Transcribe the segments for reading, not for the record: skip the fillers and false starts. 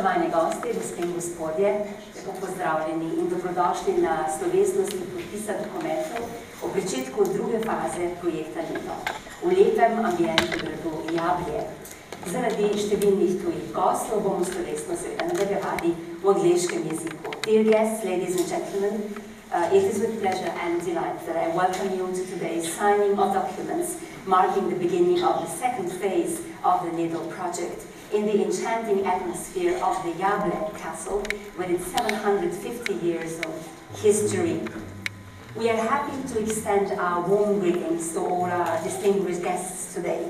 Spoštovani gostje, gospe in gospodje, lepo pozdravljeni in dobrodošli na slovesnosti podpisa dokumentov o pričetku druge faze projekta Nedo v lepem ambientu gradu Jable. Zaradi številnih tujih gostov bomo slovesno seveda nadaljevali v angleškem jeziku. Dear guests, ladies and gentlemen, it is with pleasure and delight that I welcome you to today's signing of documents marking the beginning of the second phase of the Nedo project in the enchanting atmosphere of the Jable castle with its 750 years of history. We are happy to extend our warm greetings to all our distinguished guests today.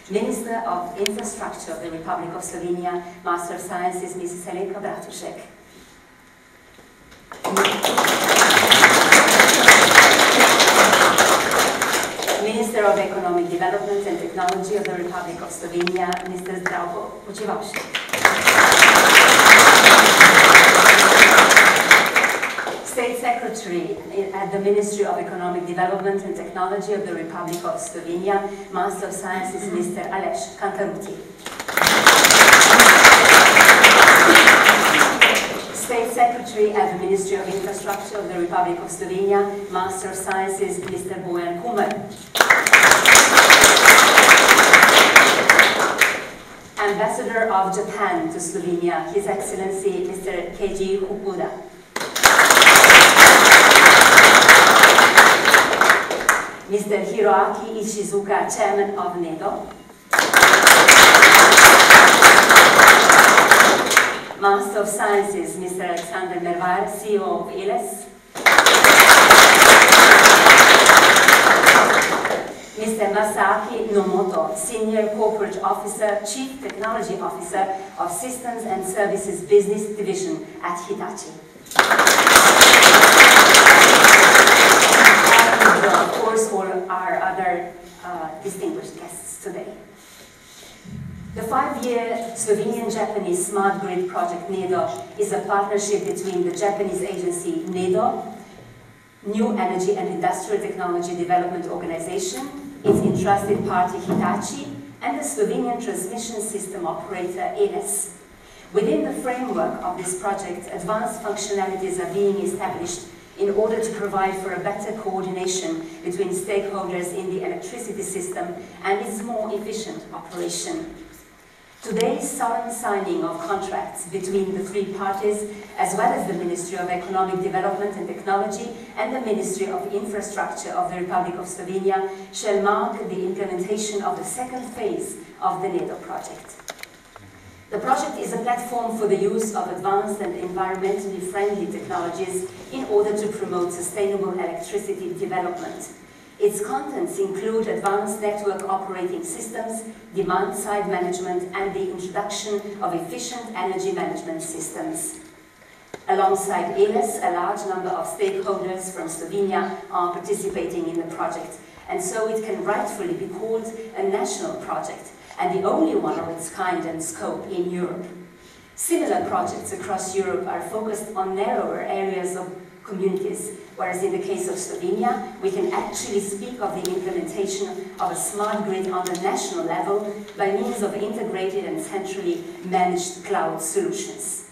Minister of Infrastructure of the Republic of Slovenia, Master of Sciences, Mrs. Alenka Bratušek. Minister of Economic Development and Technology of the Republic of Slovenia, Mr. Drugo. State Secretary at the Ministry of Economic Development and Technology of the Republic of Slovenia, Master of Sciences, Mr. Aleš Kantaruti. State Secretary at the Ministry of Infrastructure of the Republic of Slovenia, Master of Sciences, Mr. Bojan Kumer. Ambassador of Japan to Slovenia, His Excellency Mr. Keiji Fukuda. Mr. Hiroaki Ishizuka, Chairman of Nedo. Master of Sciences, Mr. Alexander Mervar, CEO of ILES. Mr. Masaki Nomoto, Senior Corporate Officer, Chief Technology Officer of Systems and Services Business Division at Hitachi. And of course, all our other distinguished guests today. The 5-year Slovenian-Japanese Smart Grid project Nedo is a partnership between the Japanese agency Nedo, New Energy and Industrial Technology Development Organization, its entrusted party Hitachi, and the Slovenian transmission system operator ILES. Within the framework of this project, advanced functionalities are being established in order to provide for a better coordination between stakeholders in the electricity system and its more efficient operation. Today's solemn signing of contracts between the three parties, as well as the Ministry of Economic Development and Technology and the Ministry of Infrastructure of the Republic of Slovenia, shall mark the implementation of the second phase of the Nedo project. The project is a platform for the use of advanced and environmentally friendly technologies in order to promote sustainable electricity development. Its contents include advanced network operating systems, demand-side management, and the introduction of efficient energy management systems. Alongside ILES, a large number of stakeholders from Slovenia are participating in the project, and so it can rightfully be called a national project, and the only one of its kind and scope in Europe. Similar projects across Europe are focused on narrower areas of communities, whereas in the case of Slovenia, we can actually speak of the implementation of a smart grid on the national level by means of integrated and centrally managed cloud solutions.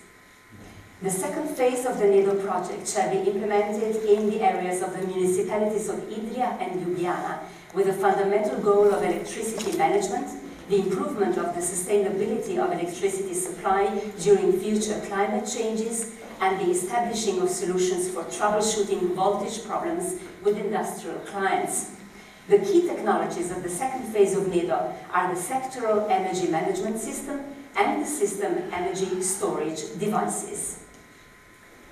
The second phase of the Nedo project shall be implemented in the areas of the municipalities of Idrija and Ljubljana, with a fundamental goal of electricity management, the improvement of the sustainability of electricity supply during future climate changes, and the establishing of solutions for troubleshooting voltage problems with industrial clients. The key technologies of the second phase of Nedo are the sectoral energy management system and the system energy storage devices.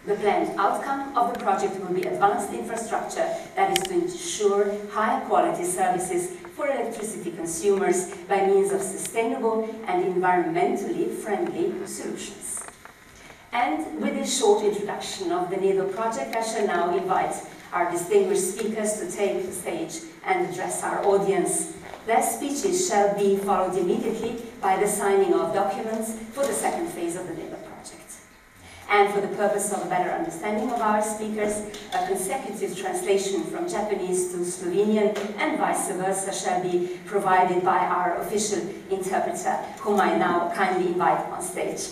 The planned outcome of the project will be advanced infrastructure that is to ensure high-quality services for electricity consumers by means of sustainable and environmentally friendly solutions. And with this short introduction of the Nedo project, I shall now invite our distinguished speakers to take the stage and address our audience. Their speeches shall be followed immediately by the signing of documents for the second phase of the Nedo project. And for the purpose of a better understanding of our speakers, a consecutive translation from Japanese to Slovenian and vice versa shall be provided by our official interpreter, whom I now kindly invite on stage.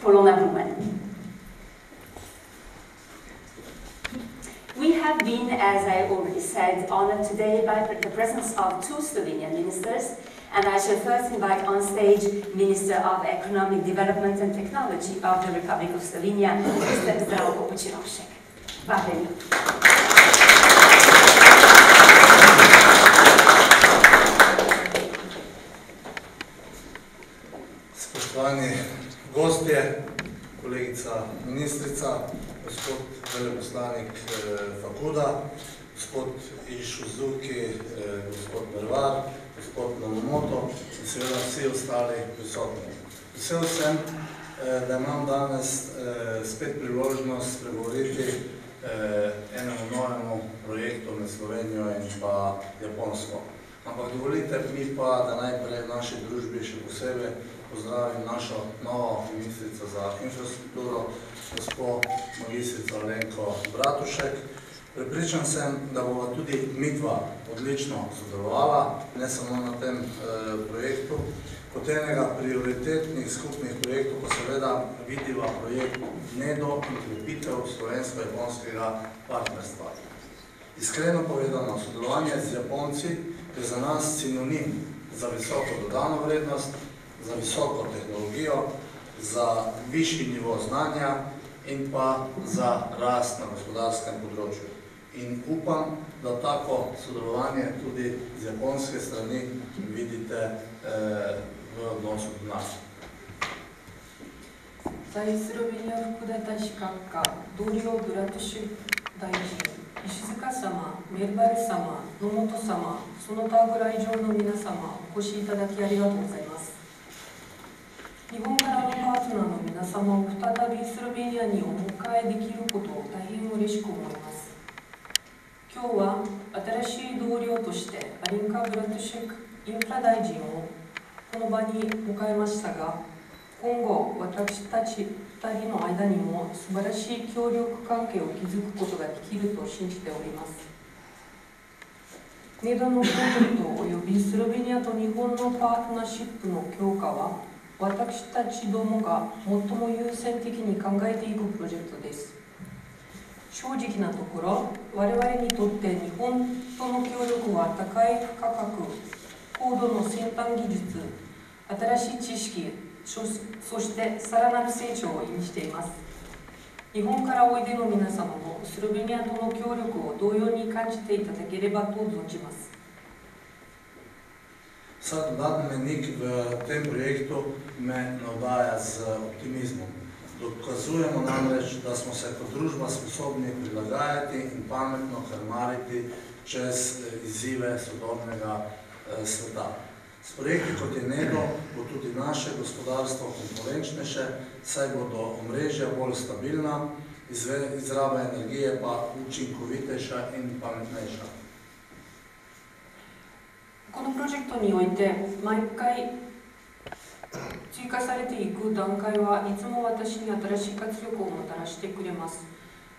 We have been, as I already said, honored today by the presence of two Slovenian ministers, and I shall first invite on stage Minister of Economic Development and Technology of the Republic of Slovenia, Mr. Drugo. Vabljeni. Spoštovani gostje, kolegica ministrica, gospod veleposlanik Fakuda, gospod Išuzuki, gospod Bervar, gospod Nanomoto in seveda vsi ostali prisotni. Vesel sem, da imam danes spet priložnost spregovoriti enemu novemu projektu med Slovenijo in pa Japonsko. Ampak dovolite mi pa, da najprej v naši družbi še posebej pozdravim našo novo ministrico za infrastrukturo, gospod magistrico Alenko Bratušek. Prepričan sem, da bova tudi midva odlično sodelovala, ne samo na tem projektu. Kot enega prioritetnih skupnih projektov pa seveda vidiva projekt Nedo in krepitev slovensko-japonskega partnerstva. Iskreno povedano, sodelovanje z Japonci je za nas sinonim za visoko dodano vrednost, za visoko tehnologijo, za višji nivo znanja in pa za rast na gospodarskem področju. In upam, da tako sodelovanje tudi z japonske strani vidite v odnosu do nas. 在スロベニア副大使閣下、同僚ブラトシュ大臣、石塚様、メルバル様、野本様、その他ぐらい上の皆様、お越しいただきありがとうございます。日本からのパートナーの皆様を再びスロベニアにお迎えできることを大変嬉しく思います。今日は新しい同僚としてアリンカ・ブラトシュクインフラ大臣をこの場に迎えましたが、今後私たち2人の間にも素晴らしい協力関係を築くことができると信じております。ネドのプロジェクトおよびスロベニアと日本のパートナーシップの強化は私たちどもが最も優先的に考えていくプロジェクトです。正直なところ、我々にとって日本との協力は高い付加価格、高度の先端技術、新しい知識、そしてさらなる成長を意味しています。日本からおいでの皆様もスロベニアとの協力を同様に感じていただければと存じます。Sad dodatni menik v tem projektu me navdaja z optimizmom. Dokazujemo namreč, da smo se kot družba sposobni prilagajati in pametno krmariti čez izzive sodobnega sveta. S projekti kot je Nedo bo tudi naše gospodarstvo konkurenčnejše, saj bodo omrežja bolj stabilna, izraba energije pa učinkovitejša in pametnejša. このプロジェクトにおいて毎回追加されていく段階はいつも私に新しい活力をもたらしてくれます。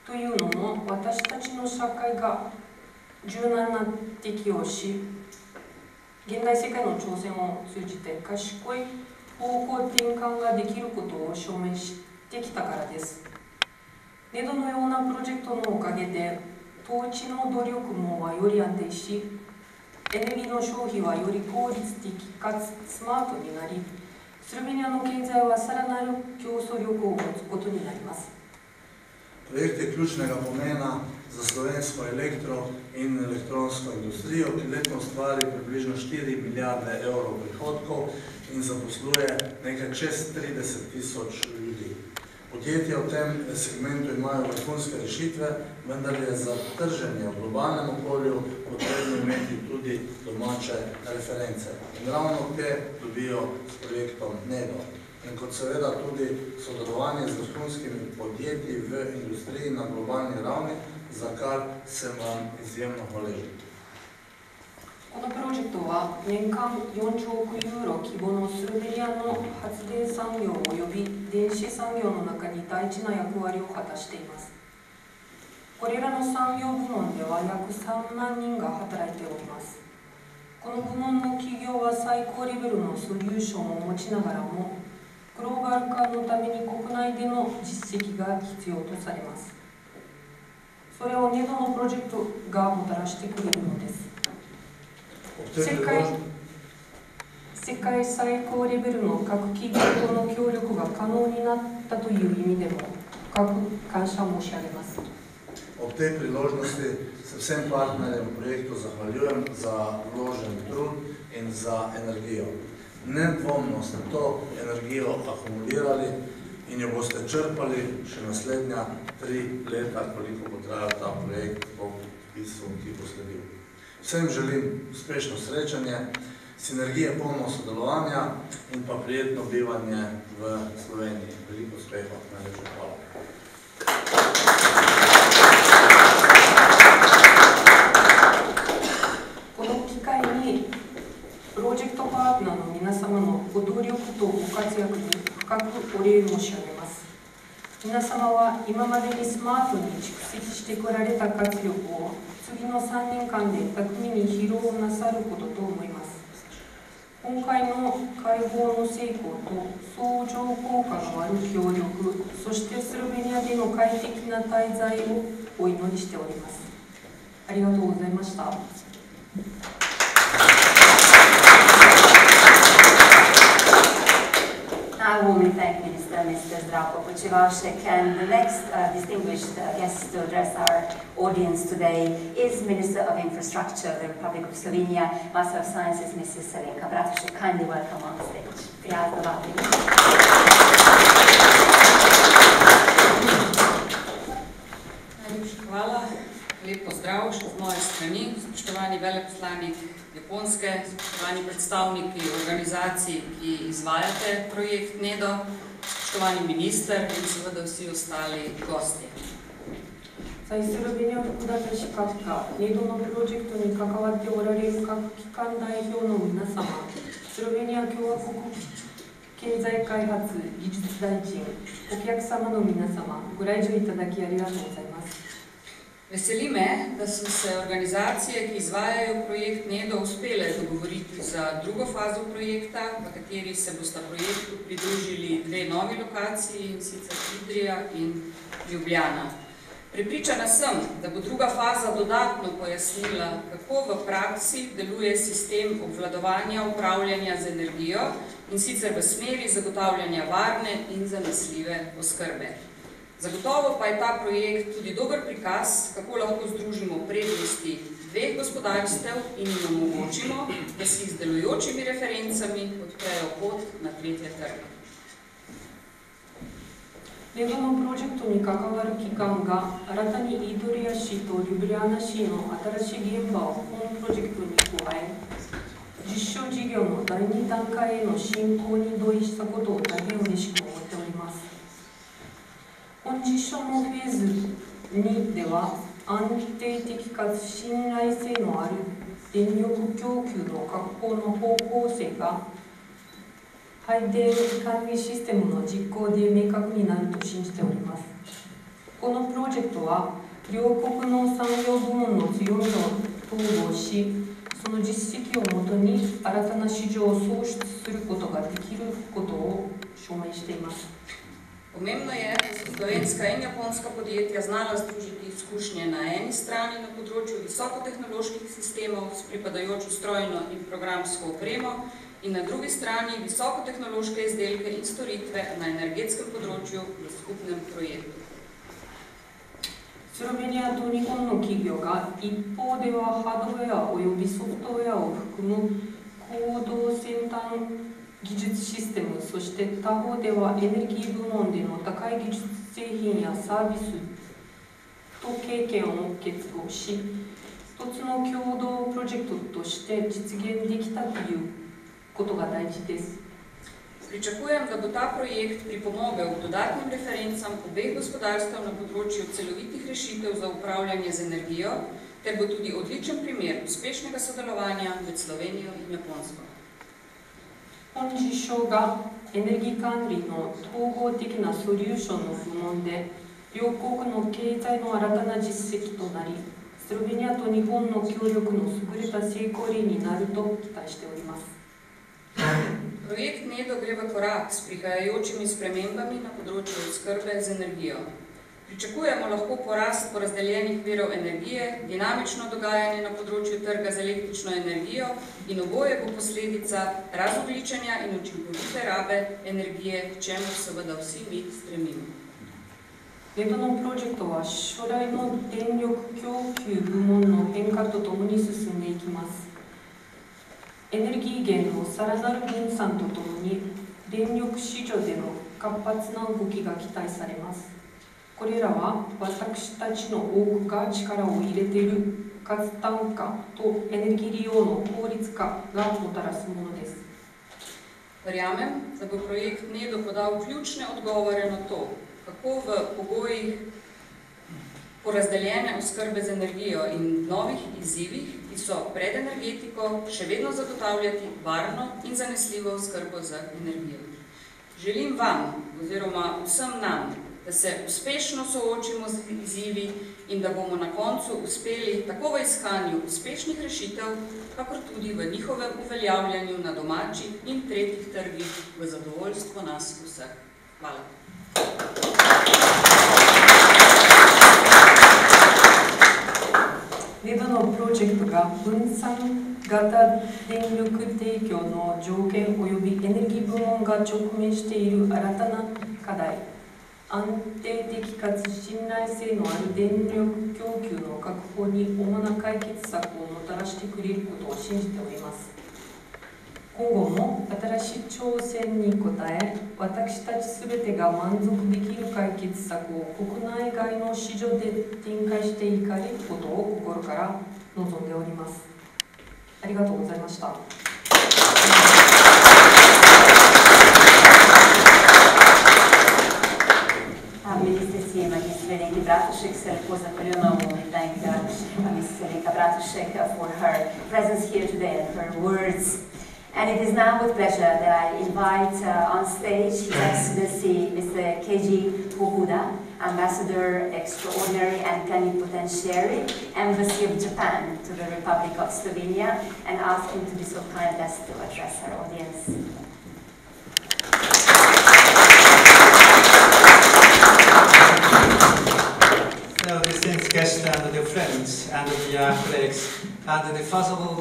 というのも私たちの社会が柔軟な適応し、現代世界の挑戦を通じて賢い方向転換ができることを証明してきたからです。ネドのようなプロジェクトのおかげで統治の努力もより安定し、エネルギーの消費はより効率的かつスマートになり、スロベニアの経済はさらなる競争力を持つことになります。Projekt je ključnega pomena za slovensko elektro in elektronsko industrijo, ki letno ustvari približno 4 milijarde evrov prihodkov in zaposluje nekaj čez 30.000 ljudi. Podjetja v tem segmentu imajo vrhunske rešitve, vendar je za trženje v globalnem okolju potrebno imeti tudi domače reference. In ravno te dobijo s projektom Nedo. In kot seveda tudi sodelovanje z vrhunskimi podjetji v industriji na globalni ravni, za kar sem vam izjemno hvaležen. このプロジェクトは年間4兆億ユーロ規模のスロベニアの発電産業および電子産業の中に大事な役割を果たしています。これらの産業部門では約3万人が働いております。この部門の企業は最高レベルのソリューションを持ちながらも、グローバル化のために国内での実績が必要とされます。それをネドのプロジェクトがもたらしてくれるのです。世界最高レベルの各企業との協力が可能になったという意味でも深く感謝申し上げます。Ob tej priložnosti se vsem partnerjem projektu zahvaljujem za vložen trud in za energijo. Nedvomno ste to energijo akumulirali in jo boste črpali še naslednja 3 leta, koliko bo trajal ta projekt po podpisu, ki bo sledil. Vsem želim uspešno srečanje, sinergije polno sodelovanja in pa prijetno bivanje v Sloveniji. Veliko uspehov, najlepša hvala. プロジェクトパートナーの皆様のご努力とご活躍に深くお礼申し上げます。皆様は今までにスマートに蓄積してこられた活力を次の3年間で巧みに披露なさることと思います。今回の会合の成功と相乗効果のある協力、そしてスロベニアでの快適な滞在をお祈りしております。ありがとうございました。I warmly thank Minister Mr. Zdravko Počivalšek, and the next distinguished guest to address our audience today is Minister of Infrastructure of the Republic of Slovenia, Master of Sciences, Mrs. Selenka Bratušek. Kindly welcome on stage. Prijazno vabim. Najlepša hvala, lep pozdrav še z moje strani, spoštovani veleposlanik Japonske, spoštovani predstavniki organizacij, ki izvajate projekt Nedo, spoštovani minister in seveda vsi ostali gosti. スロベニア副大使閣下、ネドのプロジェクトに関わっておられる各機関代表の皆様、スロベニア共和国経済開発技術大臣、お客様の皆様、ご来場いただきありがとうございます。 Veseli me, da so se organizacije, ki izvajajo projekt Nedo, uspele dogovoriti za drugo fazo projekta, v kateri se bosta projektu pridružili 2 novi lokaciji, in sicer Idrija in Ljubljana. Prepričana sem, da bo druga faza dodatno pojasnila, kako v praksi deluje sistem obvladovanja upravljanja z energijo, in sicer v smeri zagotavljanja varne in zanesljive oskrbe. Zagotovo pa je ta projekt tudi dober prikaz, kako lahko združimo prednosti 2 gospodarstev in jim omogočimo, da si z delujočimi referencami odprejo pot na 3. trg. ネドのプロジェクトに関わる機関が新たにイドリア市とリュブリアナ市の新しい現場を本プロジェクトに加え、実証事業の第2段階への進行に同意したことを大変嬉しく思っております。 本実証のフェーズ2では安定的かつ信頼性のある電力供給の確保の方向性が配電管理システムの実行で明確になると信じております。このプロジェクトは両国の産業部門の強みを統合し、その実績をもとに新たな市場を創出することができることを証明しています。 Pomembno je, da so slovenska in japonska podjetja znala združiti izkušnje na eni strani na področju visokotehnoloških sistemov s pripadajočo strojno in programsko opremo in na drugi strani visokotehnološke izdelke in storitve na energetskem področju v skupnem projektu. スロベニアと日本の企業が一方ではハードウェアおよびソフトウェアを含む高度先端 技術システム、そして他方ではエネルギー部門での高い技術製品やサービスと経験を結合し、一つの共同プロジェクトとして実現できたということが大事です。 Pričakujem, da bo ta projekt pripomogel k dodatnim referencam obeh gospodarstev na področju celovitih rešitev za upravljanje z energijo, ter bo tudi odličen primer uspešnega sodelovanja med Slovenijo in Japonsko. 本実証がエネルギー管理の統合的なソリューションの部門で両国の経済の新たな実績となり、スロベニアと日本の協力の優れた成功例になると期待しております。Projekt Nedo gre v korak s prihajajočimi spremembami na področju oskrbe z energijo. Pričakujemo lahko porast porazdeljenih virov energije, dinamično dogajanje na področju trga z električno energijo in oboje bo posledica razogličenja in učinkovite rabe energije, k čemu seveda vsi mi stremimo. ネドのプロジェクトは将来の電力供給部門の変化とともに進んでいきます。エネルギー源のさらなる分散とともに電力市場での活発な動きが期待されます。これらは私たちの多くが力を入れている活単価とエネルギー利用の効率化がもたらすものです。Verjamem, da bo projekt Nedo podal ključne odgovore na to, kako v pogojih porazdeljene oskrbe z energijo in novih izzivih, ki so pred energetiko, še vedno zagotavljati varno in zanesljivo oskrbo z energijo. Želim vam, oziroma vsem nam, da se uspešno soočimo z izzivi in da bomo na koncu uspeli tako v iskanju uspešnih rešitev, kakor tudi v njihovem uveljavljanju na domačih in tretjih trgih v zadovoljstvo nas vseh. Hvala. Nedoのプロジェクトが分散型電力提供の条件及びエネルギー部門が直面している新たな課題、安定的かつ信頼性のある電力供給の確保に主な解決策をもたらしてくれることを信じております。今後も新しい挑戦に応え、私たちすべてが満足できる解決策を国内外の市場で展開していかれることを心から望んでおります。ありがとうございました。Ministrici magistri Alenki Bratušek se lepo zahvaljujemo ministrici Alenka Bratušek for her presence here today and her words. And it is now with pleasure that I invite on stage His Excellency Mr. Keiji Fukuda, Ambassador Extraordinary and Plenipotentiary, Embassy of Japan to the Republic of Slovenia, and ask him to be so kind as to address our audience. So distinguished guests and the friends and the colleagues, and first of all,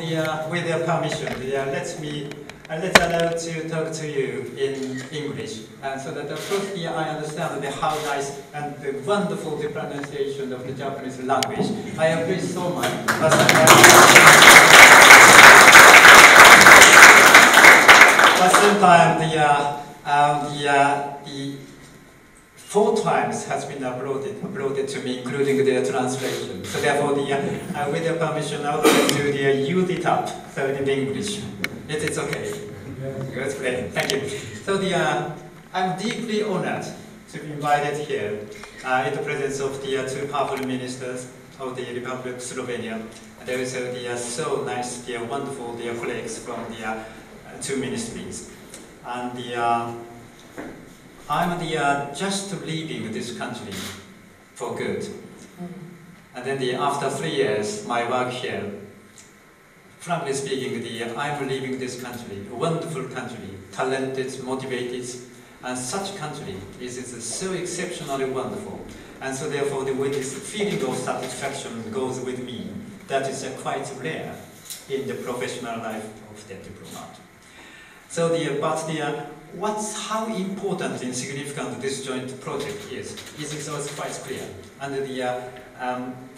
with their permission, let's allow to talk to you in English, and so that first I understand how nice and the wonderful pronunciation of the Japanese language. I appreciate so much. But sometimes the 4 times has been uploaded to me, including their translation. So therefore, with your permission, I will do use it up, so in English. It's okay. That's great. Thank you. So I'm deeply honored to be invited here in the presence of the 2 powerful ministers of the Republic of Slovenia, and also the so nice, wonderful colleagues from the 2 ministries. And I'm just leaving this country for good. And then after 3 years, my work here, frankly speaking, I'm leaving this country, a wonderful country, talented, motivated, and such country is so exceptionally wonderful. And so therefore, with this feeling of satisfaction goes with me. That is quite rare in the professional life of the diplomat. So how important and significant this joint project is also quite clear. And the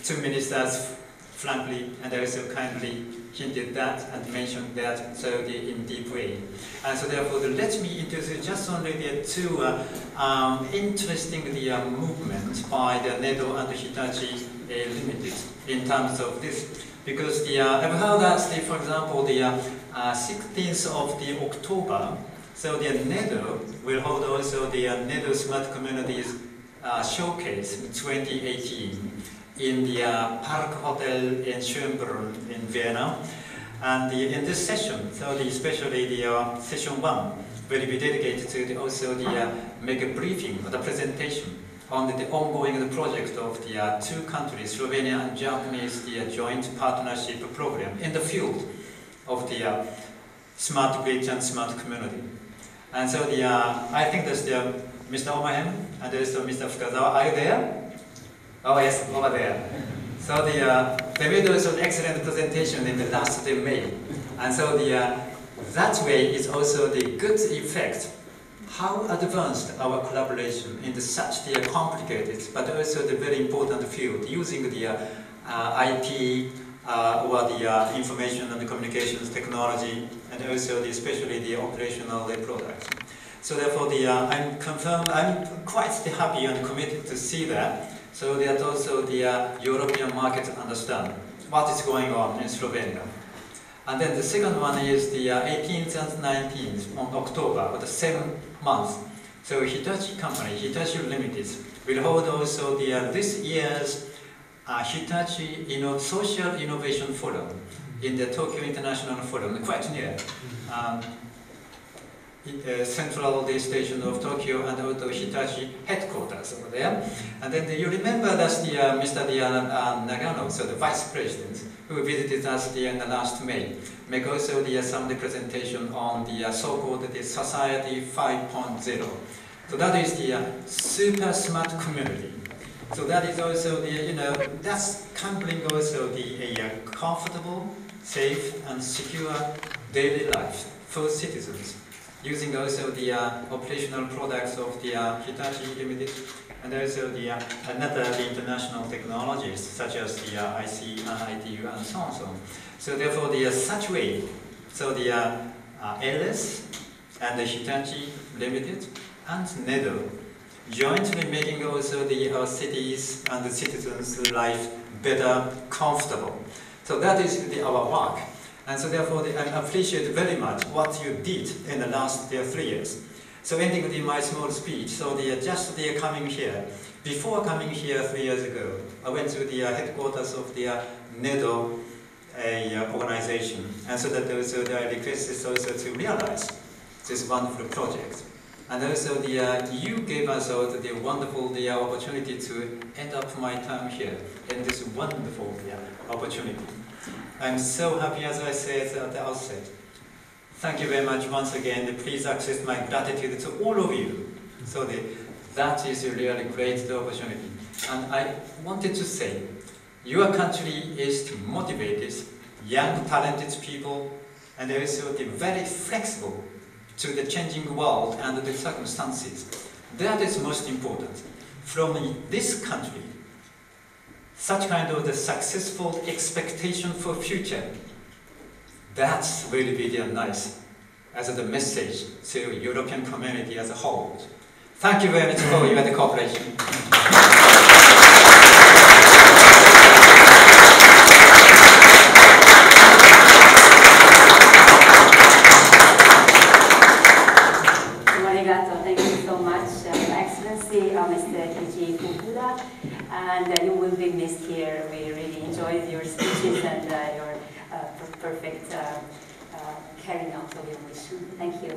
2 ministers frankly and also kindly hinted that and mentioned that in deep way. And so therefore, let me introduce just only the 2 interesting movement by the Nedo and Hitachi Limited in terms of this. Because I've heard that, for example, the 16th of October, so the Nedo will hold also the Nedo Smart Communities Showcase in 2018 in the Park Hotel in Schönbrunn in Vienna. And in this session, so especially the session 1 will be dedicated to also make a briefing or the presentation on the ongoing project of the 2 countries, Slovenia and Japanese, joint partnership program in the field of the smart grid and smart community. And so I think there's Mr. Omahem and also Mr. Fukazawa. Are you there? Oh yes, over there. So they made also an excellent presentation in the last May. And so that way is also the good effect. How advanced our collaboration in such complicated but also the very important field using the IT or the information and the communications technology and also especially the operational products. So therefore I'm quite happy and committed to see that. So that also the European market understand what is going on in Slovenia. And then the second one is the 18th and 19th on October, the same month. So Hitachi company, Hitachi Limited, will hold also this year's Hitachi Social Innovation Forum in the Tokyo International Forum, quite near. Central station of Tokyo and also Hitachi headquarters over there. And then you remember that's Mr. Nagano, so the vice president, who visited us in the last May, make also some of the presentation on the so-called Society 5.0. So that is the super smart community. So that is also that's can bring also the comfortable, safe and secure daily life for citizens, using also the operational products of the Hitachi Limited and also the the international technologies such as the IC and ITU and so on. So therefore such way, so the LS and the Hitachi Limited and Nedo jointly making also our cities and the citizens' life better, comfortable. So that is our work. And so therefore I appreciate very much what you did in the last 3 years. So ending with my small speech, so just coming here, before coming here 3 years ago, I went to the headquarters of the Nedo organization, and so that also I requested also to realize this wonderful project. And also you gave us also the wonderful opportunity to end up my time here in this wonderful opportunity. I'm so happy, as I said at the outset. Thank you very much once again. Please accept my gratitude to all of you. So that is a really great opportunity. And I wanted to say, your country is motivated, young, talented people, and also very flexible to the changing world and the circumstances. That is most important. From this country, such kind of the successful expectation for future, that's really very nice as the message to European community as a whole. Thank you very much for your cooperation. Thank you so much, Excellency, Mr. Kiji Fukuda, and you will be missed here. We really enjoyed your speeches and your perfect carrying out of your mission. Thank you.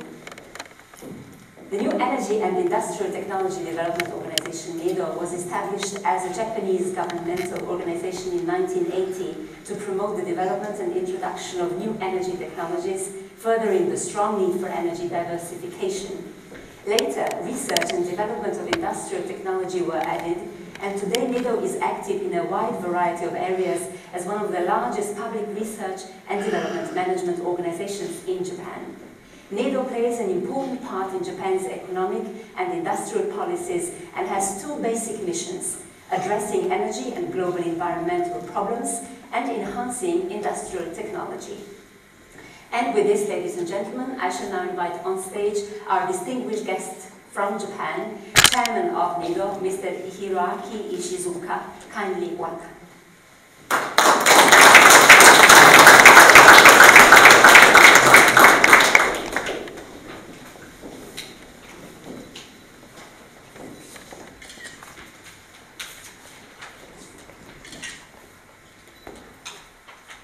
The New Energy and Industrial Technology Development Organization, Nedo, was established as a Japanese governmental organization in 1980 to promote the development and introduction of new energy technologies, furthering the strong need for energy diversification. Later, research and development of industrial technology were added, and today Nedo is active in a wide variety of areas as one of the largest public research and development management organizations in Japan. Nedo plays an important part in Japan's economic and industrial policies and has two basic missions: addressing energy and global environmental problems and enhancing industrial technology. And with this, ladies and gentlemen, I shall now invite on stage our distinguished guest from Japan, Chairman of Nedo, Mr. Hiroaki Ishizuka. Kindly welcome.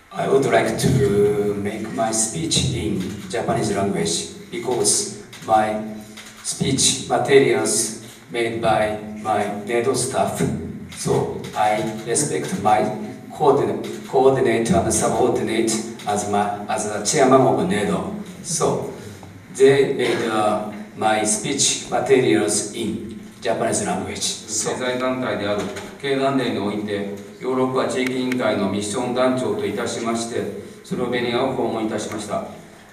I would like to make my speech in Japanese language because my speech materials made by my Nedo staff, so I respect my coordinator and subordinate as the chairman of Nedo. So they made my speech materials in Japanese language. 経済団体である経団連において、ヨーロッパ地域委員会のミッション団長といたしまして、スロベニアを訪問いたしました。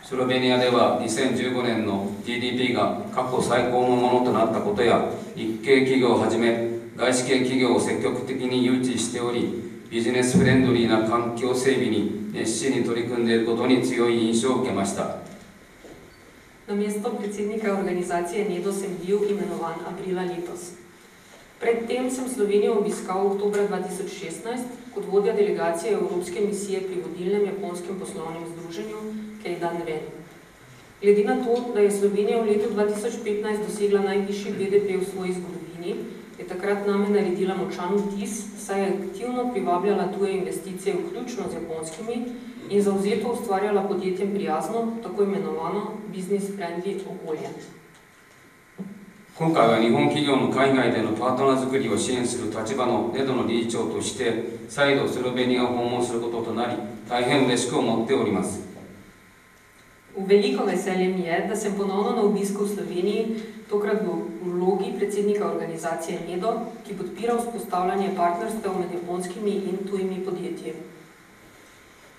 スロベニアでは2015年の GDP が過去最高のものとなったことや、日系企業をはじめ、外資系企業を積極的に誘致しており、ビジネスフレンドリーな環境整備に熱心に取り組んでいることに強い印象を受けました。Na mesto predsednika organizacije Nedo sem bil imenovan aprila letos. Predtem sem Slovenijo obiskal oktobra 2016 kot vodja delegacije Evropske misije pri vodilnem japonskem poslovnem združenju Keidan-ren. Glede na to, da je Slovenija v letu 2015 dosegla najvišji BDP v svoji zgodovini, je takrat name naredila močan vtis, saj je aktivno privabljala tuje investicije vključno z japonskimi in zavzeto ustvarjala podjetjem prijazno, tako imenovano business-friendly okolje. 今回は日本企業の海外でのパートナー作りを支援する立場のネドの理事長として再度スロベニアを訪問することとなり、大変嬉しく思っております。 V veliko veselje mi je, da sem ponovno na obisku v Sloveniji, tokrat v vlogi predsednika organizacije Nedo, ki podpira vzpostavljanje partnerstev med japonskimi in tujimi podjetji.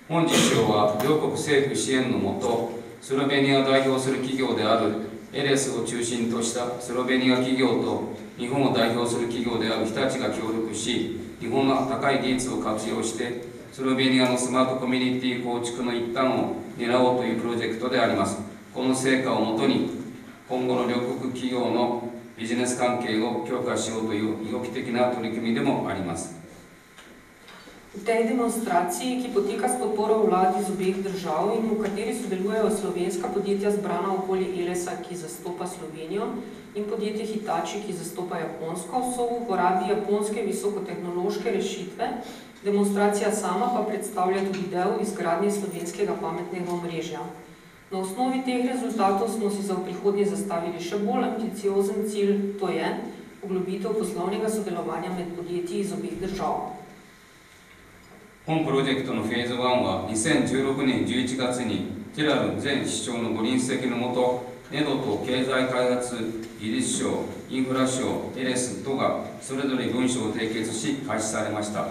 本日は両国政府支援のもと、スロベニアを代表する企業であるエレスを中心としたスロベニア企業と日本を代表する企業である日立が協力し、日本の高い技術を活用してスロベニアのスマートコミュニティ構築の一端を狙おうというプロジェクトであります。この成果をもとに今後の両国企業のビジネス関係を強化しようという意欲的な取り組みでもあります。 V tej demonstraciji, ki poteka s podporo vlad iz obeh držav in v kateri sodelujejo slovenska podjetja zbrana okoli Elesa, ki zastopa Slovenijo, in podjetje Hitachi, ki zastopa Japonsko, so v uporabi japonske visokotehnološke rešitve. Demonstracija sama pa predstavlja tudi del izgradnje slovenskega pametnega omrežja. Na osnovi teh rezultatov smo si za v prihodnje zastavili še bolj ambiciozen cilj, to je poglobitev poslovnega sodelovanja med podjetji iz obeh držav. 本プロジェクトのフェーズ1は2016年11月にジェラル前市長のご臨席のもと、ネドと経済開発技術省、インフラ省、エレス等がそれぞれ文書を締結し開始されました。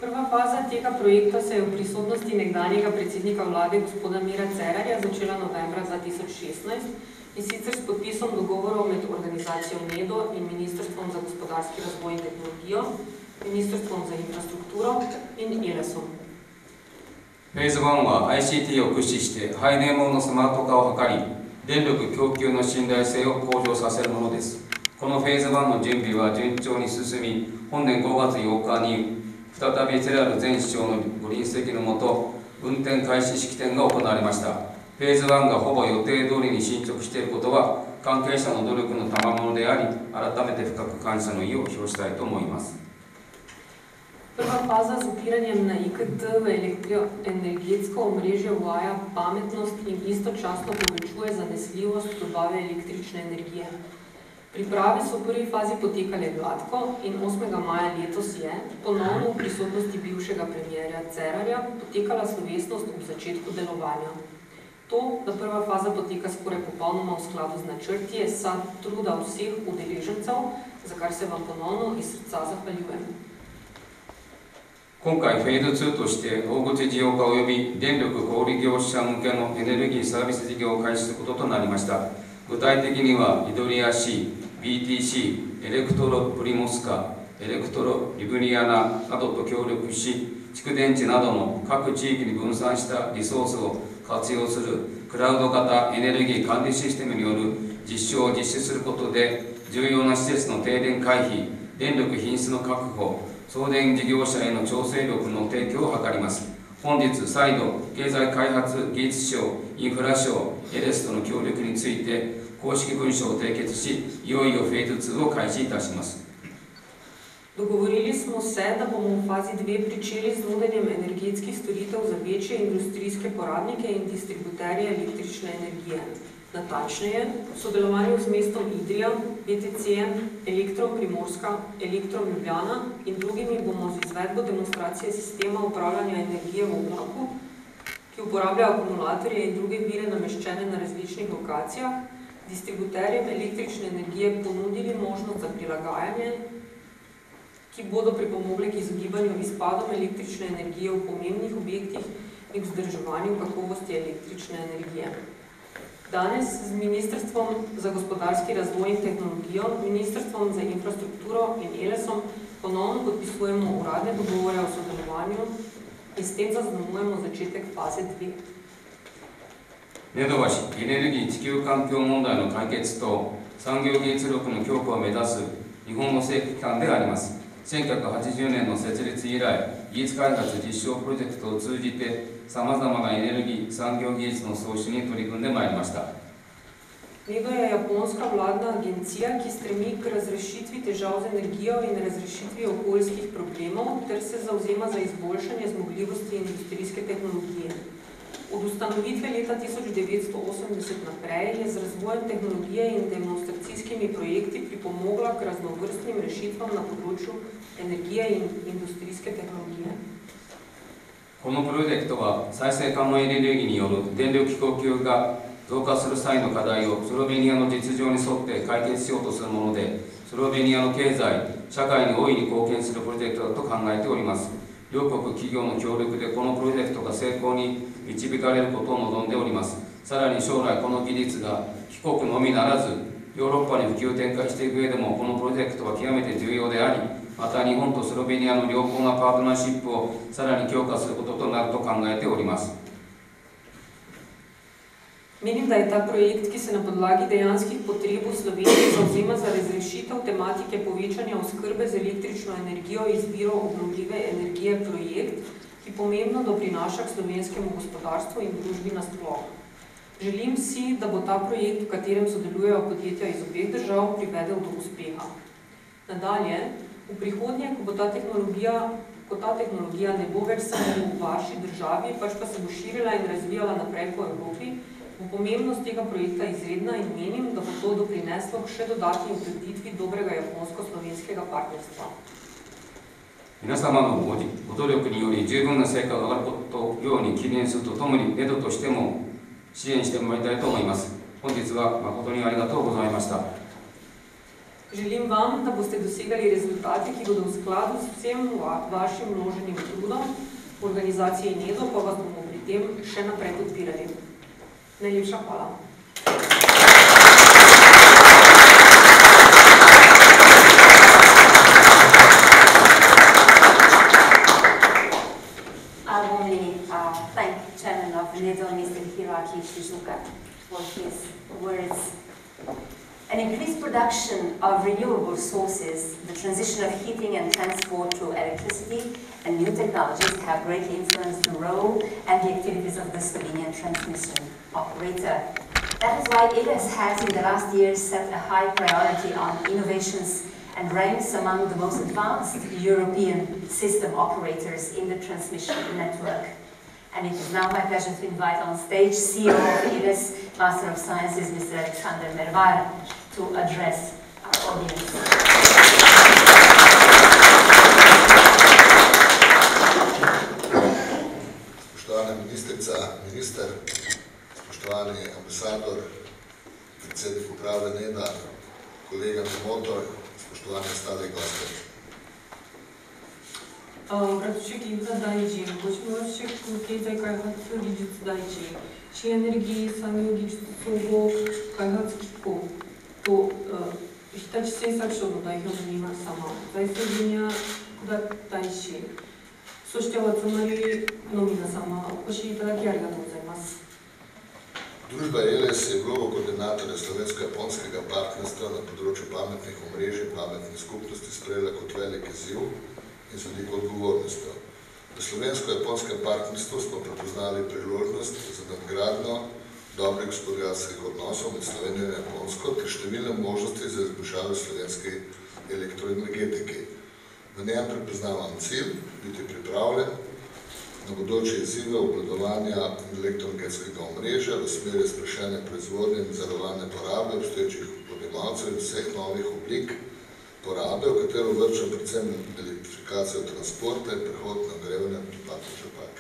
Prva faza tega projekta se je v prisotnosti nekdanjega predsednika vlade gospoda Mira Cerarja začela novembra 2016 in sicer s podpisom dogovorov med organizacijo Nedo in Ministrstvom za gospodarski razvoj in tehnologijo, Ministrstvom za infrastrukturo in Elesom. フェーズ1は ICT を駆使して配電網のスマート化を図り、電力供給の信頼性を向上させるものです。このフェーズ1の準備は順調に進み、本年5月8日に再びジェラル前市長のご臨席のもと、運転開始式典が行われました。フェーズ1がほぼ予定通りに進捗していることは、関係者の努力の賜物であり、改めて深く感謝の意を表したいと思います。 Prva faza z upiranjem na IKT v elektroenergetsko omrežje uvaja pametnost in istočasno povečuje zanesljivost dobave električne energije. Priprave so v prvi fazi potekale gladko in 8. maja letos je, ponovno v prisotnosti bivšega premierja Cerarja, potekala slovesnost ob začetku delovanja. To, da prva faza poteka skoraj popolnoma v skladu z načrti, je sad truda vseh udeležencev, za kar se vam ponovno iz srca zahvaljujem. 今回フェーズ2として大口事業化及び電力小売業者向けのエネルギーサービス事業を開始することとなりました。具体的にはイドリア市、BTC、エレクトロプリモスカ、エレクトロリブリアナなどと協力し、蓄電池などの各地域に分散したリソースを活用するクラウド型エネルギー管理システムによる実証を実施することで、重要な施設の停電回避、電力品質の確保、送電事業者への調整力の提供を図ります。本日再度、経済開発技術省、インフラ省、エレスとの協力について公式文書を締結し、いよいよフェーズ2を開始いたします。 Dogovorili smo se, da bomo v fazi 2 pričeli z nudenjem energetskih storitev za večje industrijske porabnike in distributerje električne energije. Natančneje, v sodelovanju z mestom Idrija, BTC-jem, Elektro Primorska, Elektro Ljubljana in drugimi bomo z izvedbo demonstracije sistema upravljanja energije v oblaku, ki uporablja akumulatorje in druge vire nameščene na različnih lokacijah, distributerjem električne energije ponudili možnost za prilagajanje, ki bodo pripomogli k izogibanju izpadom električne energije v pomembnih objektih in k vzdrževanju kakovosti električne energije. Danes z Ministrstvom za gospodarski razvoj in tehnologijo, Ministrstvom za infrastrukturo in ELES-om ponovno podpisujemo uradne dogovore o sodelovanju in s tem zaznamujemo začetek faze 2.ネドはエネルギー地球環境問題の解決と産業技術力の強化を目指す日本の政府機関であります。1980年の設立以来、技術開発実証プロジェクトを通じて、さまざまなエネルギー、産業技術の創出に取り組んでまいりました。Nedo je japonska vladna agencija, ki stremi k razrešitvi težav z energijo in razrešitvi okoljskih problemov ter se zavzema za izboljšanje zmogljivosti industrijske tehnologije. Od ustanovitve leta 1980 naprej je z razvojem tehnologije in demonstracijskimi projekti pripomogla k raznovrstnim rešitvam na področju energije in industrijske tehnologije. このプロジェクトは再生可能エネルギーによる電力供給が増加する際の課題をスロベニアの実情に沿って解決しようとするもので、スロベニアの経済、社会に大いに貢献するプロジェクトだと考えております。両国企業の協力でこのプロジェクトが成功に導かれることを望んでおります。さらに将来この技術が非国のみならず、ヨーロッパに普及展開していく上でもこのプロジェクトは極めて重要であり、また日本とスロベニアの良好なパートナーシップをさらに強化することとなると考えております。Menim, da je ta projekt, ki se na podlagi dejanskih potreb v Sloveniji zavzema za razrešitev tematike povečanja oskrbe z električno energijo iz virov obnovljive energije projekt, ki pomembno doprinaša k slovenskemu gospodarstvu in družbi nasploh. Želim si, da bo ta projekt, v katerem sodelujejo podjetja iz obeh držav, privedel do uspeha. Nadalje, v prihodnje, ko ta tehnologija ne bo več samo v vaši državi, pač pa se bo širila in razvijala naprej po Evropi, bo pomembnost tega projekta izredna in menim, da bo to doprineslo k še dodatni utrditvi dobrega japonsko-slovenskega partnerstva. 皆様のご努力により十分な成果が上がることように記念するとともに、ネドとしても支援してもらいたいと思います。本日は誠にありがとうございました。Želim vam, da boste dosegali rezultate, ki bodo v skladu s vsem vašim vloženim trudom. V organizaciji Nedo pa vas bomo pri tem še naprej podpirali. Najlepša hvala. I only thank Chairman of Nedo, Mr. Hiroaki Shizuka, for his words. An increased production of renewable sources, the transition of heating and transport to electricity, and new technologies have greatly influenced the role and the activities of the Slovenian transmission operator. That is why ELES has in the last years set a high priority on innovations and ranks among the most advanced European system operators in the transmission network. And it is now my pleasure to invite on stage CEO of ELES, Master of Sciences, Mr. Alexander Mervar, to address our audience. Spoštovana ministrica, minister, spoštovani ambasador, predsednik uprave Neda, kolega promotor, spoštovani ostali gosti. Братушки задачи, почему経済開発技術大臣、新エネルギー産業技術総合開発機構と日立製作所の代表の皆様、財政分野大使、そしてお集まりの皆様、お越しいただきありがとうございます。Družba ELES je vlogo koordinatorja slovensko-japonskega partnerstva na področju pametnih omrežij in pametnih skupnosti sprejela kot velik izziv in z veliko odgovornostjo. V slovensko-japonskem partnerstvu smo prepoznali priložnost za nadgradnjo dobrih gospodarskih odnosov med Slovenijo in Japonsko ter številne možnosti za izboljšave slovenske elektroenergetike. V njem prepoznavam cilj biti pripravljen na bodoče izzive obvladovanja elektroenergetskega omrežja v smeri sprešene proizvodnje in zarovane porabe obstoječih odjemalcev in vseh novih oblik porabe, v katero vrčam predvsem elektrifikacijo transporta in prehod na ogrevanje odpadnih črpalk.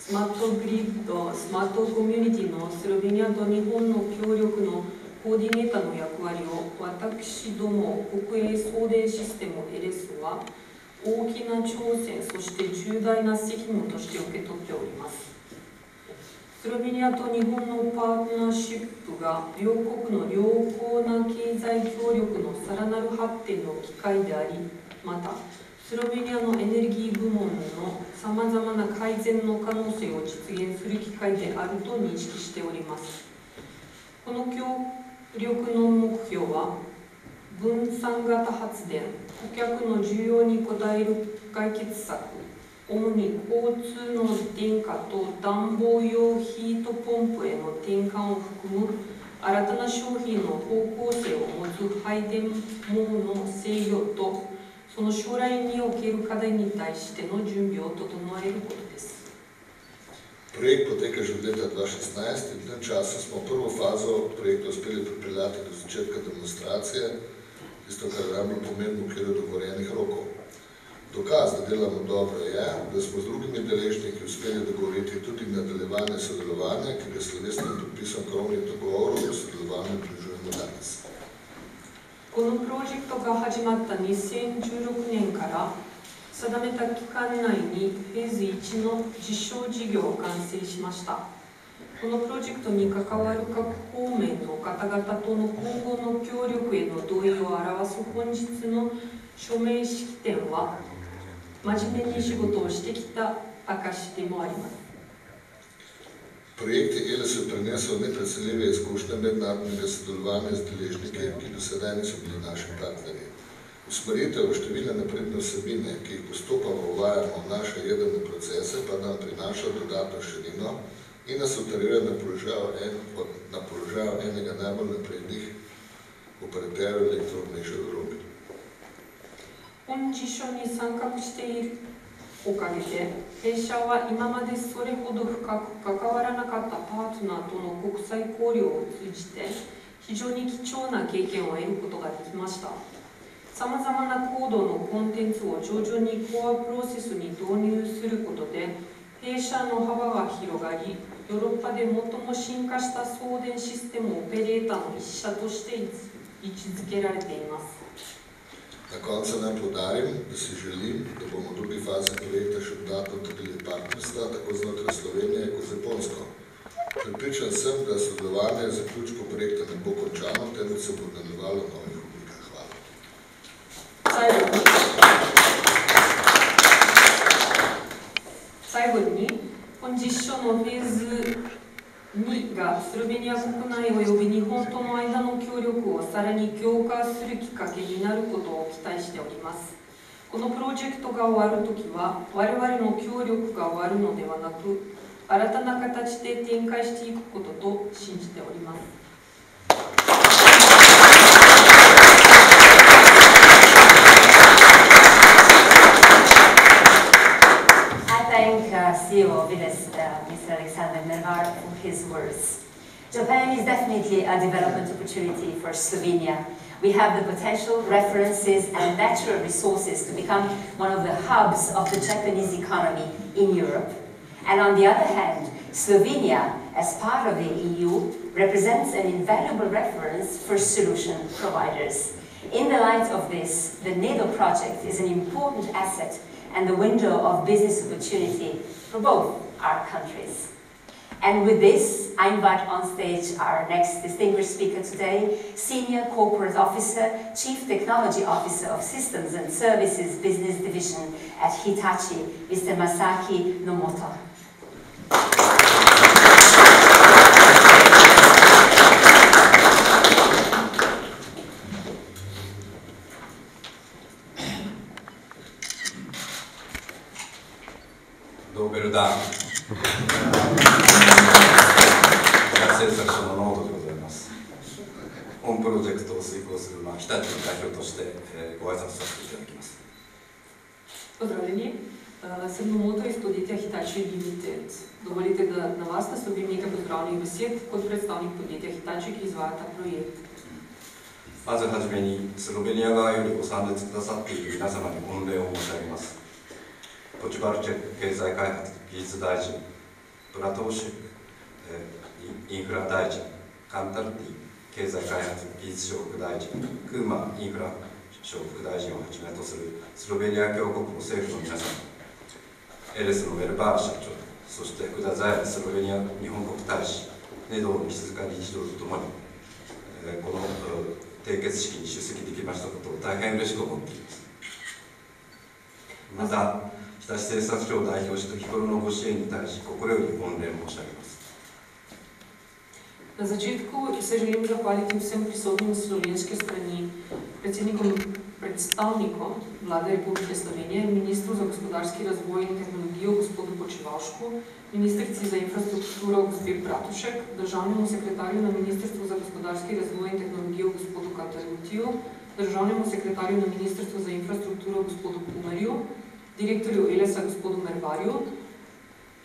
スマートグリッド、スマートコミュニティのスロベニアと日本の協力のコーディネーターの役割を私ども国営送電システム LS は大きな挑戦、そして重大な責務として受け取っております。スロベニアと日本のパートナーシップが両国の良好な経済協力のさらなる発展の機会であり、またスロベニアのエネルギー部門のさまざまな改善の可能性を実現する機会であると認識しております。この協力の目標は分散型発電、顧客の需要に応える解決策、主に交通の電化と暖房用ヒートポンプへの転換を含む新たな商品の方向性を持つ配電網の制御とその将来における課題に対しての準備を整えることです。Projekt poteka že od leta 2016 in v tem času smo prvo fazo projekta uspeli pripeljati do začetka demonstracije, tisto, kar je najbolj pomembno v okviru dogovorjenih rokov. Dokaz, da delamo dobro je, da smo z drugimi deležniki uspeli dogovoriti tudi nadaljevanje sodelovanja, ki ga slovesnim podpisom krovnih dogovorov o sodelovanju približujemo danes. このプロジェクトが始まった2016年から定めた期間内にフェーズ1の実証事業を完成しました。このプロジェクトに関わる各方面の方々との今後の協力への同意を表す本日の署名式典は真面目に仕事をしてきた証でもあります。Projekti ELE so prinesel neprecenljive izkušnje mednarodnega sodelovanja z deležniki, ki do sedaj niso bili naši partnerji. Usmeritev številne napredne vsebine, ki jih postopoma uvajamo v naše jedrne procese, pa nam prinaša dodatno širino in nas utrjuje na položaju enega najbolj naprednih operaterjev elektroomrežja v Evropi. 本事象に参画しているおかげで、弊社は今までそれほど深く関わらなかったパートナーとの国際交流を通じて、非常に貴重な経験を得ることができました。さまざまな高度のコンテンツを徐々にコアプロセスに導入することで、弊社の幅が広がり、ヨーロッパで最も進化した送電システムオペレーターの一社として位置づけられています。Na koncu naj poudarim, da si želim, da bomo v drugi fazi projekta še dodatno utrdili partnerstva tako znotraj Slovenije kot z Japonsko. Prepričan sem, da sodelovanje z zaključkom projekta ne bo končano, temveč se bo nadaljevalo v novih oblikah. Hvala. 最後に、本実証のフェーズ2がスロベニア国内および日本との間の協力をさらに強化するきっかけになることを期待しております。このプロジェクトが終わるときは、我々の協力が終わるのではなく、新たな形で展開していくことと信じております。CEO of IDES, Mr. Alexander Mervar, for his words. Japan is definitely a development opportunity for Slovenia. We have the potential, references and natural resources to become one of the hubs of the Japanese economy in Europe. And on the other hand, Slovenia, as part of the EU, represents an invaluable reference for solution providers. In the light of this, the Nedo project is an important asset and the window of business opportunity for both our countries. And with this, I invite on stage our next distinguished speaker today, Senior Corporate Officer, Chief Technology Officer of Systems and Services Business Division at Hitachi, Mr. Masaki Nomoto. Dober dan. 制作者のノートでございます。本プロジェクトを遂行する日立の代表として、ご挨拶させていただきます。Поздравления. Съм Номото из студията Hitachi Limited. Доволите да на вас да служим нека поздравних бесед kot predstavnik podjetja Hitachi, ki izvaja ta projekt. まずはじめにスロベニア側よりご参列くださっている皆様に御礼を申し上げます。ポチュバルチェ経済開発技術大臣プラ投資、インフラ大臣、カンタルティ経済開発技術省副大臣、クーマインフラ省副大臣をはじめとするスロベニア共和国の政府の皆様、エレスのメルバール社長、そして福田ザヤスロベニア日本国大使、ネドの石塚理事長とともに、この締結式に出席できましたことを大変嬉しく思っています。また、日立製作所を代表して日頃のご支援に対し心より御礼申し上げます。Na začetku se želim zahvaliti vsem prisotnim slovenske strani, predstavnikom Vlade Republike Slovenije, ministru za gospodarski razvoj in tehnologijo gospodu Počevalšku, ministrici za infrastrukturo gospe Bratušek, državnemu sekretarju na Ministrstvu za gospodarski razvoj in tehnologijo gospodu Katarutiju, državnemu sekretarju na Ministrstvu za infrastrukturo gospodu Kumarju, direktorju ELES-a gospodu Mervarju,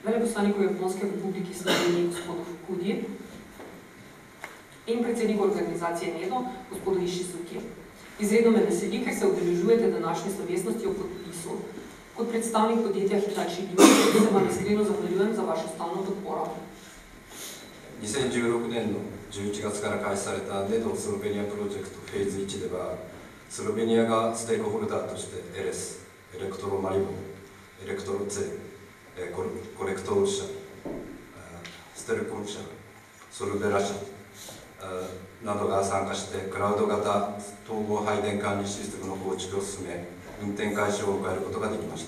veleposlaniku Japonske republike Sloveniji gospodu Fukudi in predsedniku organizacije Nedo, gospodu Ishizuki. Izredno me veseli, ker se udeležujete današnje slovesnosti o podpisu. Kot predstavnik podjetja Hitachi Limited se vam iskreno zahvaljujem za vašo stalno podporo. 2016年の11月から開始されたネドスロベニアプロジェクトフェーズ1では、スロベニアがステークホルダーとしてエレス、エレクトロマリボ、エレクトロツェ、コレクトール社、ステルコン社、ソルベラ社などが参加してクラウド型統合配電管理システムの構築を進め、運転開始を迎えることができまし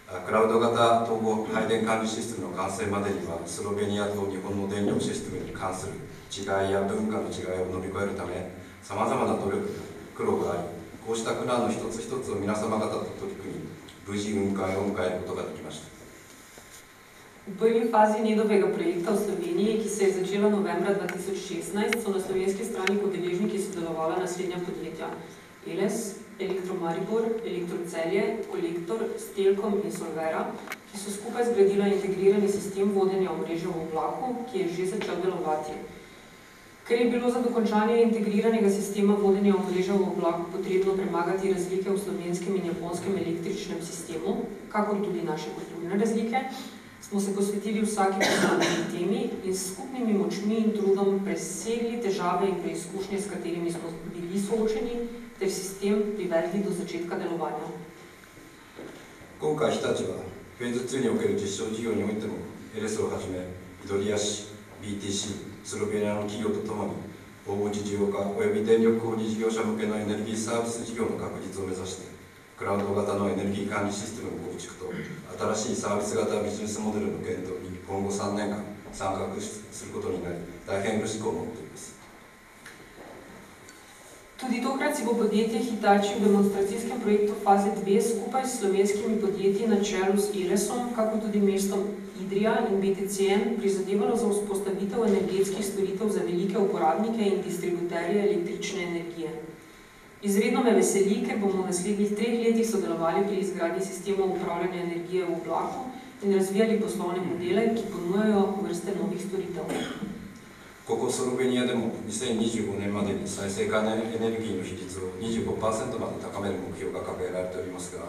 た。クラウド型統合配電管理システムの完成までには、スロベニアと日本の電力システムに関する違いや文化の違いを乗り越えるため、さまざまな努力、苦労があり、こうした苦難の一つ一つを皆様方と取り組み、無事雲海を迎えることができました。V prvi fazi Nedovega projekta v Sloveniji, ki se je začela novembra 2016, so na slovenski strani kot deležniki sodelovala naslednja podjetja: ELES, Elektromaribor, Elektrocelje, Kolektor, Stelkom in Solvera, ki so skupaj zgradila integrirani sistem vodenja omrežja v oblaku, ki je že začel delovati. Ker je bilo za dokončanje integriranega sistema vodenja omrežja v oblaku potrebno premagati razlike v slovenskem in japonskem električnem sistemu, kakor tudi naše kulturne razlike, smo se posvetili vsaki posamezni temi in s skupnimi močmi in trudom presegli težave in preizkušnje, s katerimi smo bili soočeni, ter sistem privedli do začetka delovanja. 今回、日立はフェーズ2における実証事業においても、エレスをはじめ、イドリア市、BTC、スロベニアの企業とともに、大口事業家および電力小売事業者向けのエネルギーサービス事業の確立を目指して、クラウド型のエネルギー管理システムの構築と、新しいサービス型ビジネスモデルの検討に今後3年間参画することになり、大変嬉しく思っています。 Tudi tokrat si bo podjetje Hitachi v demonstracijskem projektu faze 2 skupaj s slovenskimi podjetji na čelu s ELES-om, kako tudi mestom Idrija in BTCN prizadevalo za vzpostavitev energetskih storitev za velike uporabnike in distributerje električne energije. Izredno me veseli, ker bomo v naslednjih 3 letih sodelovali pri izgradnji sistemov upravljanja energije v oblaku in razvijali poslovne modele, ki ponujajo vrste novih storitev. ここスロベニアでも2025年までに再生可能エネルギーの比率を 25% まで高める目標が掲げられておりますが、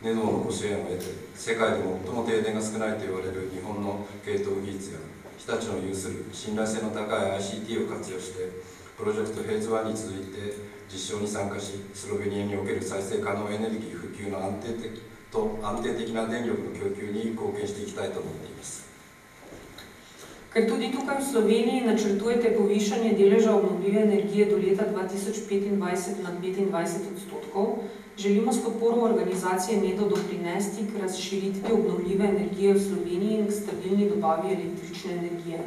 ネドのご支援を得て、世界で最も停電が少ないと言われる日本の系統技術や、日立の有する信頼性の高い ICT を活用して、プロジェクトフェーズ1に続いて実証に参加し、スロベニアにおける再生可能エネルギー普及の安定的な電力の供給に貢献していきたいと思っています。 Ker tudi tukaj v Sloveniji načrtujete povišanje deleža obnovljive energije do leta 2025 na 25%, želimo s podporo organizacije Nedo doprinesti k razširitvi obnovljive energije v Sloveniji in k stabilni dobavi električne energije.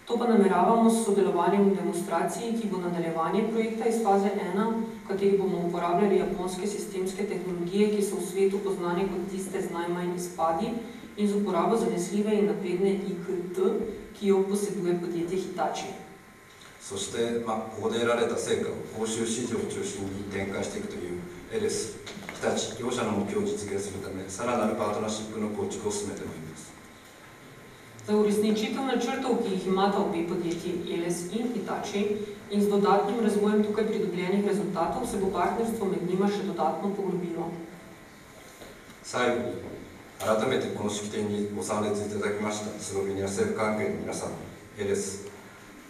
To pa nameravamo s sodelovanjem v demonstraciji, ki bo nadaljevanje projekta iz faze 1, v kateri bomo uporabljali japonske sistemske tehnologije, ki so v svetu poznane kot tiste z najmanj izpadi, in z uporabo zanesljive in napredne IKT, ki jo poseduje podjetje Hitachi. そして、ここで得られた成果を欧州市場を中心に展開していくというエレス、日立両社の目標を実現するため、さらなるパートナーシップの構築を進めてまいります。 Za uresničitev načrtov, ki jih imata obe podjetji ELES in Hitachi, in z dodatnim razvojem tukaj pridobljenih rezultatov, se bo partnerstvo med njima še dodatno poglobilo. 最後に、改めてこの式典にご参列いただきましたスロベニア政府関係の皆様、エレス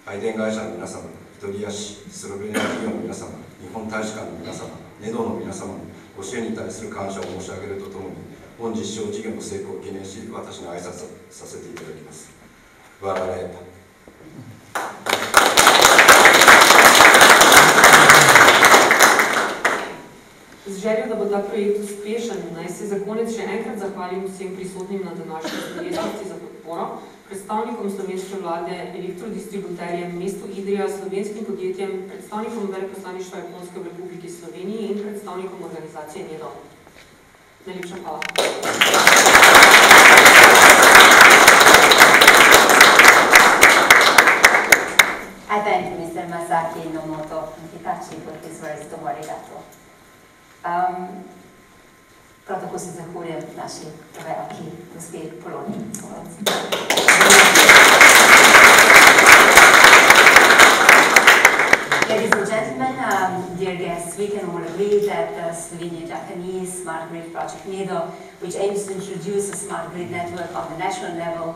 配電会社の皆様、イトリア市、スロベニア企業の皆様、日本大使館の皆様、ネドの皆様のご支援に対する感謝を申し上げるとともに、本実証事業の成功を記念し、私の挨拶をさせていただきます。わられた。Z željo, da bo ta projekt uspešen, naj se za konec še enkrat zahvalim vsem prisotnim na današnji slovesnici za podporo, predstavnikom slovenske vlade, elektrodistributerjem, mestu Idrija, slovenskim podjetjem, predstavnikom veleposlaništva Japonske v Republiki Sloveniji in predstavnikom organizacije Nedo. Najlepša hvala. I thank Mr. Masaki Nomoto and Hitachi for his words to Arigato. Prav tako se zahvaljujem naši prevajalki, gospe Poloni. Ladies and gentlemen, dear guests, we can all agree that the Slovenian-Japanese smart grid project Nedo, which aims to introduce a smart grid network on the national level,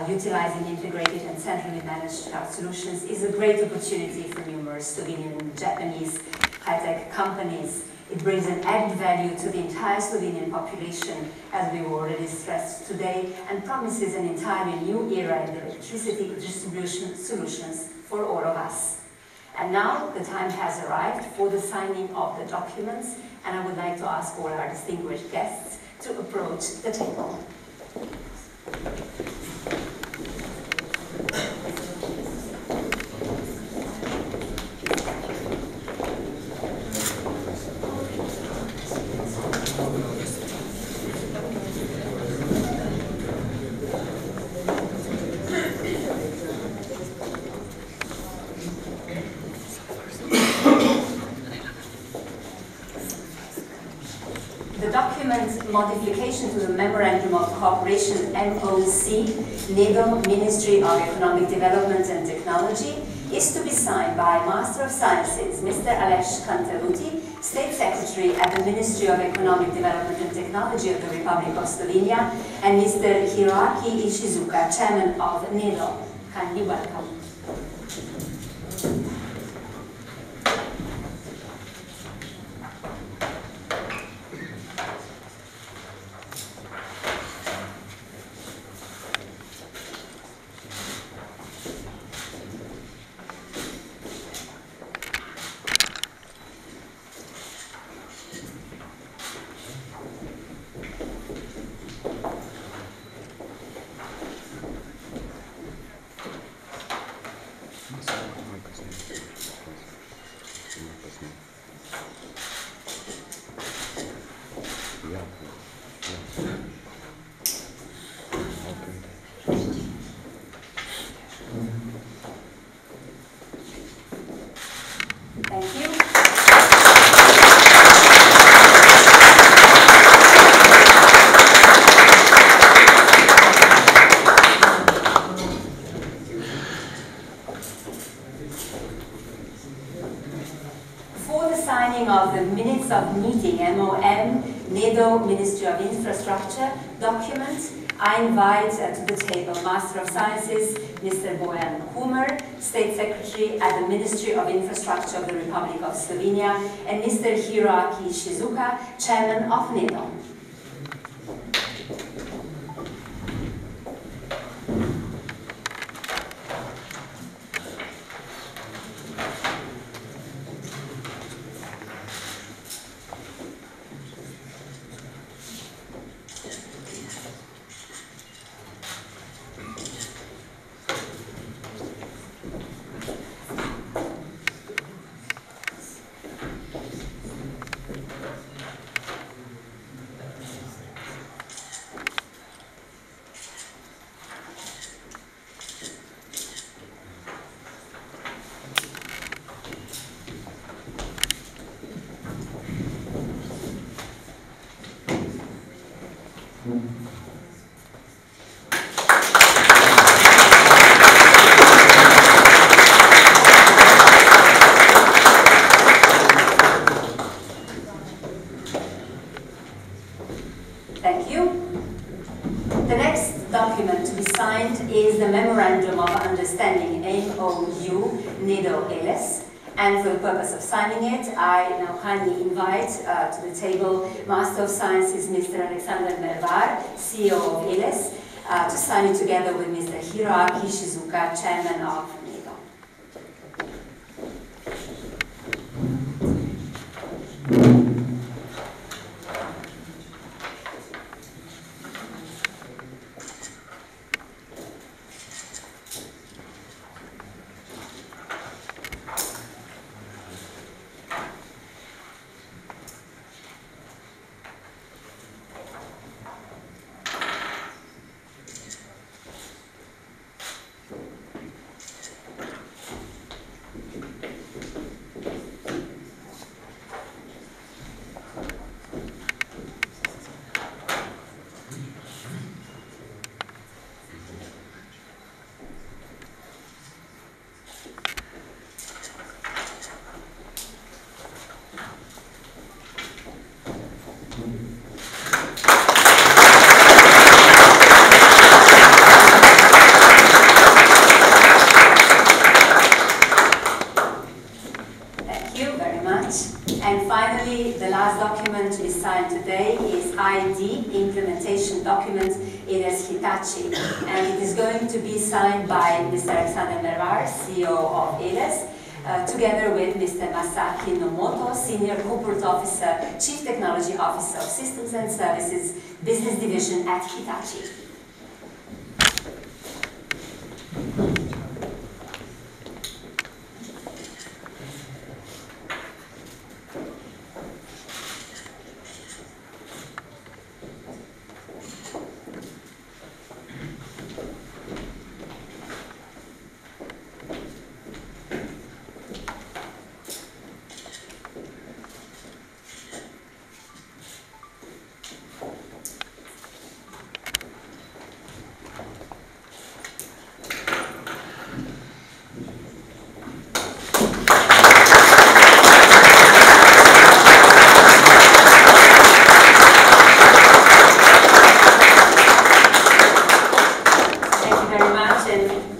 utilizing integrated and centrally managed solutions, is a great opportunity for numerous Slovenian and Japanese high-tech companies. It brings an added value to the entire Slovenian population, as we've already stressed today, and promises an entirely new era in electricity distribution solutions for all of us. And now the time has arrived for the signing of the documents, and I would like to ask all our distinguished guests to approach the table. Modification to the Memorandum of Cooperation MOC, Nedo, Ministry of Economic Development and Technology, is to be signed by Master of Sciences, Mr. Aleš Kanteruti, State Secretary at the Ministry of Economic Development and Technology of the Republic of Slovenia, and Mr. Hiroaki Ishizuka, Chairman of Nedo. Kindly welcome. Of the minutes of meeting, MOM, Nedo, Ministry of Infrastructure document, I invite to the table Master of Sciences, Mr. Bojan Kumer, State Secretary at the Ministry of Infrastructure of the Republic of Slovenia, and Mr. Hiroaki Shizuka, Chairman of Nedo. Thank you. The next document to be signed is the Memorandum of Understanding, MOU, Nedo-LS. And for the purpose of signing it, I now kindly invite to the table Master of Sciences, Mr. Alexander Mervar, CEO of LS, to sign it together with Mr. Hiroaki Shizuka, Chairman of Nedo. Document, it is Hitachi, and it is going to be signed by Mr. Alexander Mervar, CEO of ELES, together with Mr. Masaki Nomoto, Senior Corporate Officer, Chief Technology Officer of Systems and Services, Business Division at Hitachi.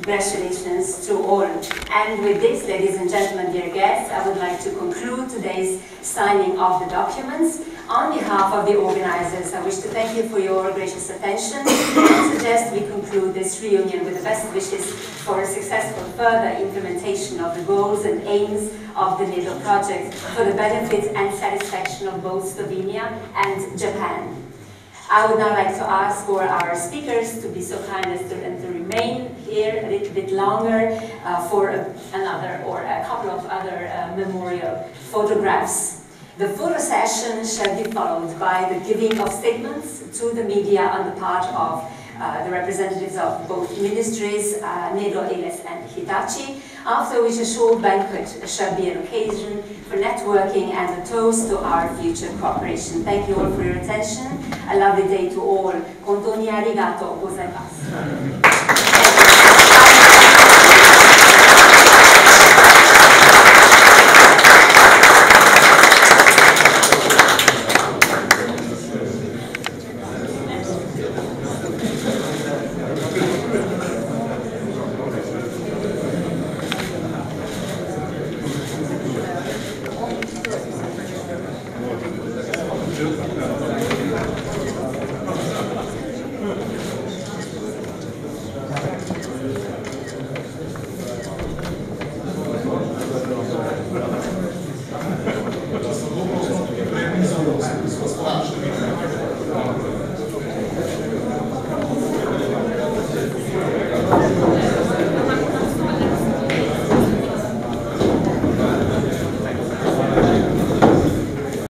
Congratulations to all. And with this, ladies and gentlemen, dear guests, I would like to conclude today's signing of the documents. On behalf of the organizers, I wish to thank you for your gracious attention and suggest we conclude this reunion with the best wishes for a successful further implementation of the goals and aims of the Nedo project for the benefit and satisfaction of both Slovenia and Japan. I would now like to ask for our speakers to be so kind as to remain here a little bit longer for another or a couple of other memorial photographs. The photo session shall be followed by the giving of statements to the media on the part of the representatives of both ministries, Nedo, ELES and Hitachi, after which a short banquet shall be an occasion for networking and a toast to our future cooperation. Thank you all for your attention. A lovely day to all. Kontou ni arigatou gozaimasu. Thank you.